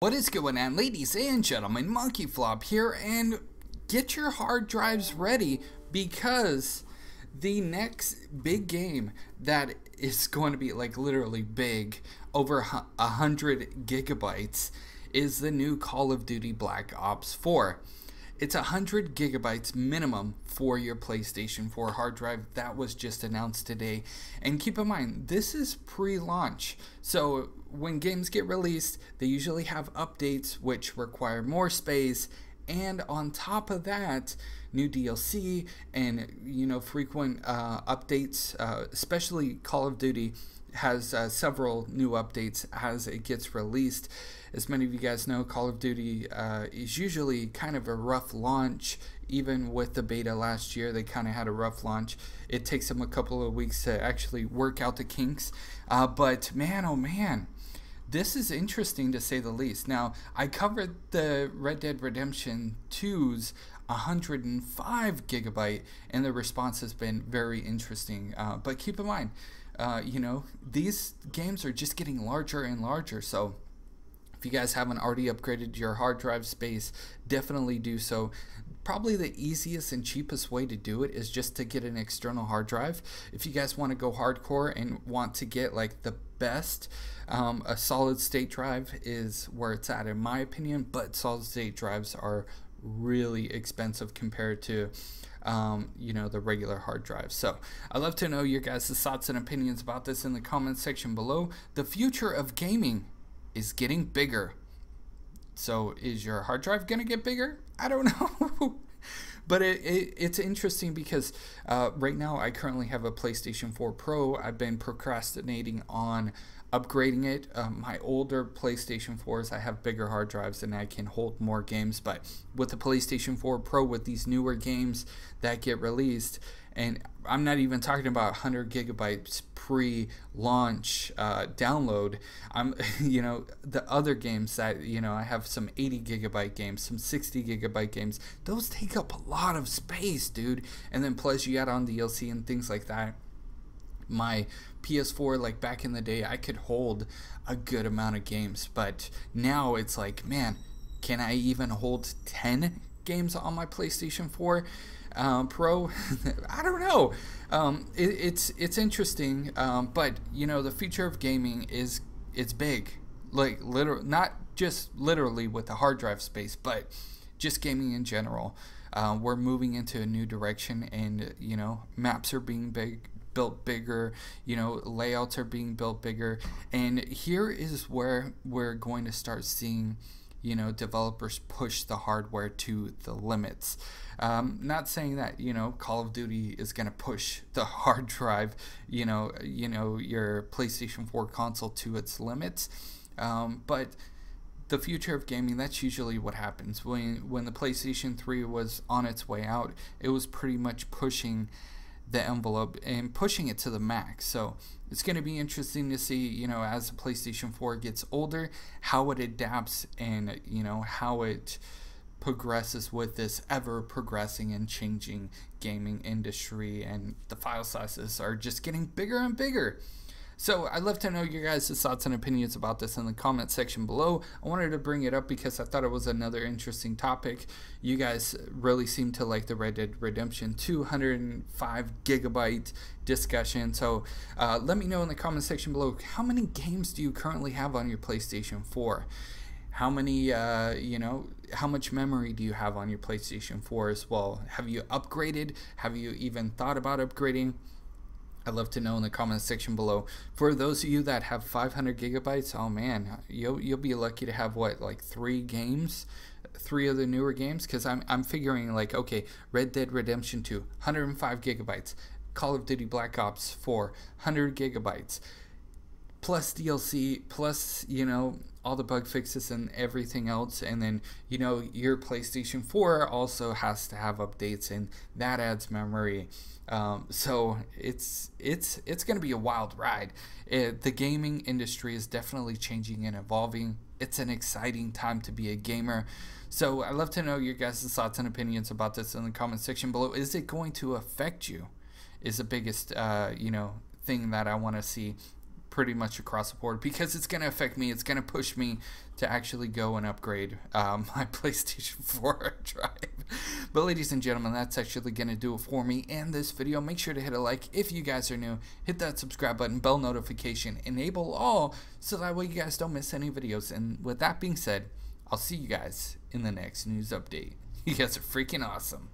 What is going on, ladies and gentlemen? MonkeyFlop here, and get your hard drives ready because the next big game that is going to be like literally big, over 100 gigabytes, is the new Call of Duty Black Ops 4. It's 100 gigabytes minimum for your PlayStation 4 hard drive. That was just announced today. And keep in mind, this is pre-launch. So when games get released, they usually have updates which require more space. And on top of that, new DLC and frequent updates, especially Call of Duty has several new updates as it gets released. As many of you guys know, Call of Duty is usually kind of a rough launch. Even with the beta last year, they kind of had a rough launch. It takes them a couple of weeks to actually work out the kinks. But man, oh man, this is interesting to say the least. Now, I covered the Red Dead Redemption 2's 105 gigabyte, and the response has been very interesting. But keep in mind, these games are just getting larger and larger. So if you guys haven't already upgraded your hard drive space, definitely do so. Probably the easiest and cheapest way to do it is just to get an external hard drive. If you guys want to go hardcore and want to get like the best, a solid state drive is where it's at in my opinion, but solid state drives are really expensive compared to the regular hard drive. So I'd love to know your guys' thoughts and opinions about this in the comments section below. The future of gaming is getting bigger. So is your hard drive gonna get bigger? I don't know. But it's interesting because right now I currently have a PlayStation 4 Pro. I've been procrastinating on upgrading it. My older PlayStation 4s, I have bigger hard drives and I can hold more games. But with the PlayStation 4 Pro, with these newer games that get released, and I'm not even talking about 100 gigabytes pre-launch download. I'm, the other games that, I have some 80 gigabyte games, some 60 gigabyte games. Those take up a lot of space, dude. And then plus you add on DLC and things like that. My PS4, like back in the day, I could hold a good amount of games. But now it's like, man, can I even hold 10 games on my PlayStation 4 Pro? I don't know. It's interesting, but the future of gaming it's big, like not just literally with the hard drive space, but just gaming in general. We're moving into a new direction, and maps are being built bigger, layouts are being built bigger, and here is where we're going to start seeing developers push the hardware to the limits. Not saying that Call of Duty is going to push the hard drive, your PlayStation 4 console to its limits, but the future of gaming, that's usually what happens. When the PlayStation 3 was on its way out, it was pretty much pushing the envelope and pushing it to the max. So it's going to be interesting to see, as the PlayStation 4 gets older, how it adapts and, how it progresses with this ever progressing and changing gaming industry, and the file sizes are just getting bigger and bigger. So I'd love to know your guys' thoughts and opinions about this in the comment section below. I wanted to bring it up because I thought it was another interesting topic. You guys really seem to like the Red Dead Redemption 205 gigabyte discussion. So let me know in the comment section below, how many games do you currently have on your PlayStation 4? How many, how much memory do you have on your PlayStation 4 as well? Have you upgraded? Have you even thought about upgrading? I'd love to know in the comments section below. For those of you that have 500 gigabytes, oh man, you'll be lucky to have what, like 3 games, 3 of the newer games? Because I'm figuring like, okay, Red Dead Redemption 2, 105 gigabytes, Call of Duty Black Ops 4, 100 gigabytes, plus DLC, plus all the bug fixes and everything else, and then your PlayStation 4 also has to have updates, and that adds memory. So it's gonna be a wild ride. The gaming industry is definitely changing and evolving. It's an exciting time to be a gamer. So I'd love to know your guys' thoughts and opinions about this in the comment section below. Is it going to affect you? Is the biggest thing that I want to see pretty much across the board, because it's going to affect me. It's going to push me to actually go and upgrade my PlayStation 4 drive. But ladies and gentlemen, that's actually going to do it for me and this video. Make sure to hit a like if you guys are new. Hit that subscribe button, bell notification, enable all, so that way you guys don't miss any videos. And with that being said, I'll see you guys in the next news update. You guys are freaking awesome.